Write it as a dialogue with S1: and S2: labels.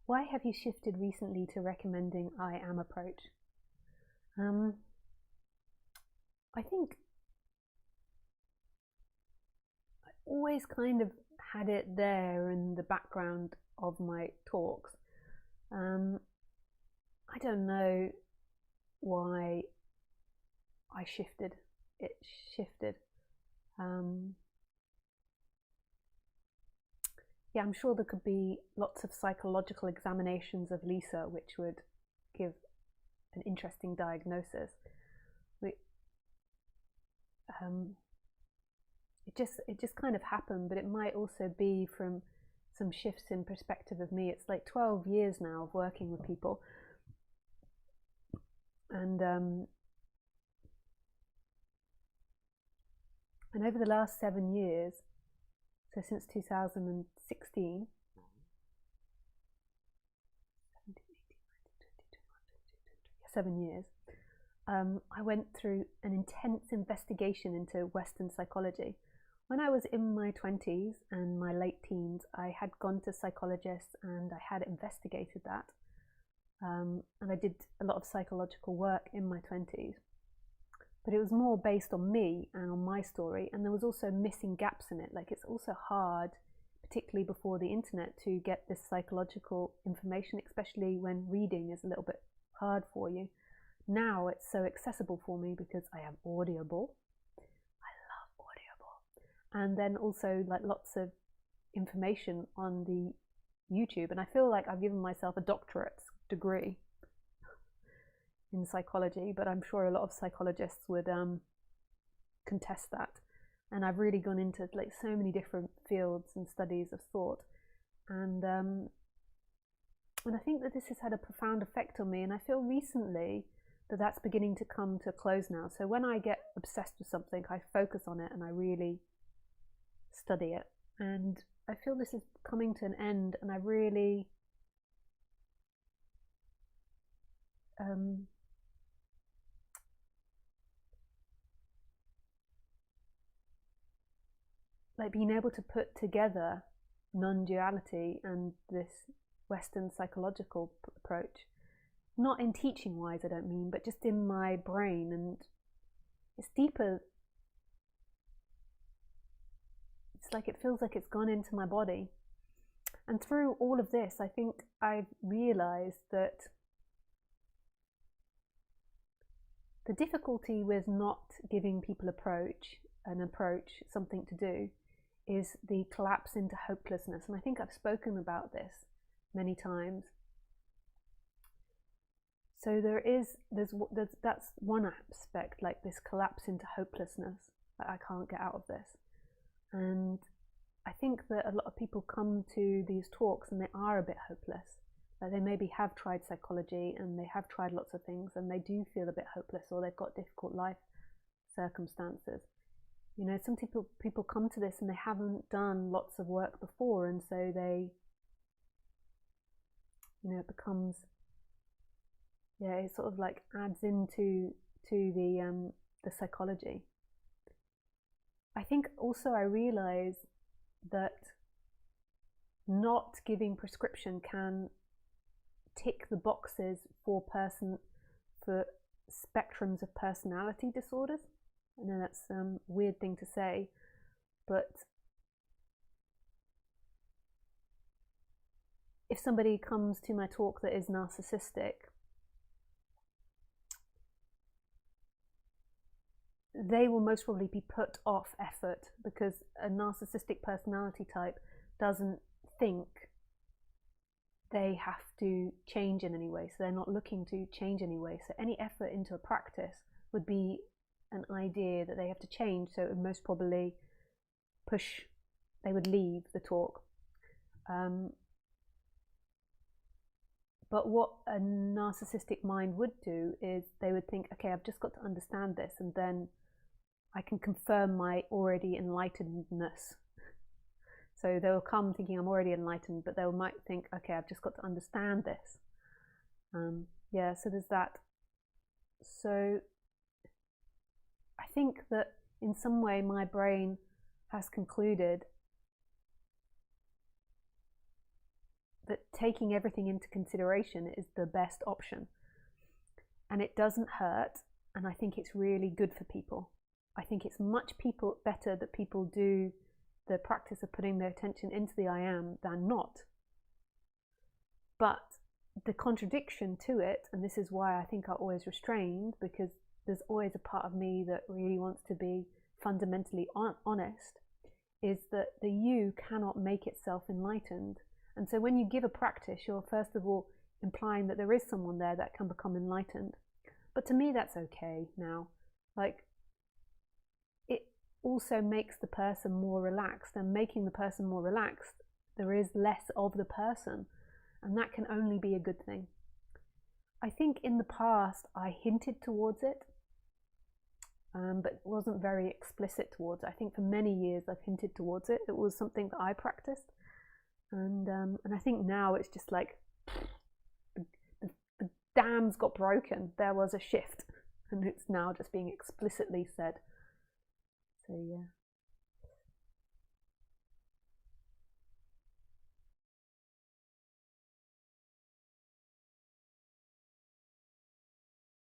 S1: Why have you shifted recently to recommending I am approach? I think I always kind of had it there in the background of my talks. I don't know why I shifted. It shifted. Yeah, I'm sure there could be lots of psychological examinations of Lisa which would give an interesting diagnosis. It just kind of happened, but it might also be from some shifts in perspective of me. It's like 12 years now of working with people, and over the last 7 years, so since 2016, 7 years, I went through an intense investigation into Western psychology. When I was in my 20s and my late teens, I had gone to psychologists and I had investigated that. And I did a lot of psychological work in my 20s. But it was more based on me and on my story, and there was also missing gaps in it. Like, it's also hard, particularly before the internet, to get this psychological information, especially when reading is a little bit hard for you. Now it's so accessible for me because I have Audible. I love Audible. And then also like lots of information on the YouTube, and I feel like I've given myself a doctorate degree in psychology, but I'm sure a lot of psychologists would contest that. And I've really gone into like so many different fields and studies of thought, and I think that this has had a profound effect on me, and I feel recently that that's beginning to come to a close now. So when I get obsessed with something, I focus on it and I really study it, and I feel this is coming to an end, and I really like being able to put together non-duality and this Western psychological approach, not in teaching wise, I don't mean, but just in my brain, and it's deeper. It's like it feels like it's gone into my body. And through all of this, I think I've realized that the difficulty with not giving people an approach, something to do, is the collapse into hopelessness. And I think I've spoken about this many times. So that's one aspect, like this collapse into hopelessness, that I can't get out of this. And I think that a lot of people come to these talks and they are a bit hopeless. Like they maybe have tried psychology and they have tried lots of things and they do feel a bit hopeless, or they've got difficult life circumstances. You know, some people come to this and they haven't done lots of work before, and so they, you know, it becomes, yeah, it sort of like adds into the psychology. I think also I realize that not giving prescription can tick the boxes for spectrums of personality disorders. I know that's a weird thing to say, but if somebody comes to my talk that is narcissistic, they will most probably be put off effort, because a narcissistic personality type doesn't think they have to change in any way, so they're not looking to change anyway. So any effort into a practice would be an idea that they have to change, so it would most probably they would leave the talk. But what a narcissistic mind would do is they would think, okay, I've just got to understand this, and then I can confirm my already enlightenedness. So they'll come thinking I'm already enlightened, but they might think, okay, I've just got to understand this. Yeah, so there's that. So I think that in some way my brain has concluded that taking everything into consideration is the best option. And it doesn't hurt, and I think it's really good for people. I think it's much better that people do the practice of putting their attention into the I am than not. But the contradiction to it, and this is why I think I'm always restrained, because there's always a part of me that really wants to be fundamentally honest, is that the you cannot make itself enlightened. And so when you give a practice, you're first of all implying that there is someone there that can become enlightened. But to me, that's okay now. Like, it also makes the person more relaxed, and making the person more relaxed, there is less of the person, and that can only be a good thing. I think in the past I hinted towards it, but wasn't very explicit towards it. I think for many years I've hinted towards it. It was something that I practiced, and I think now it's just like the dams got broken. There was a shift, and it's now just being explicitly said. So yeah.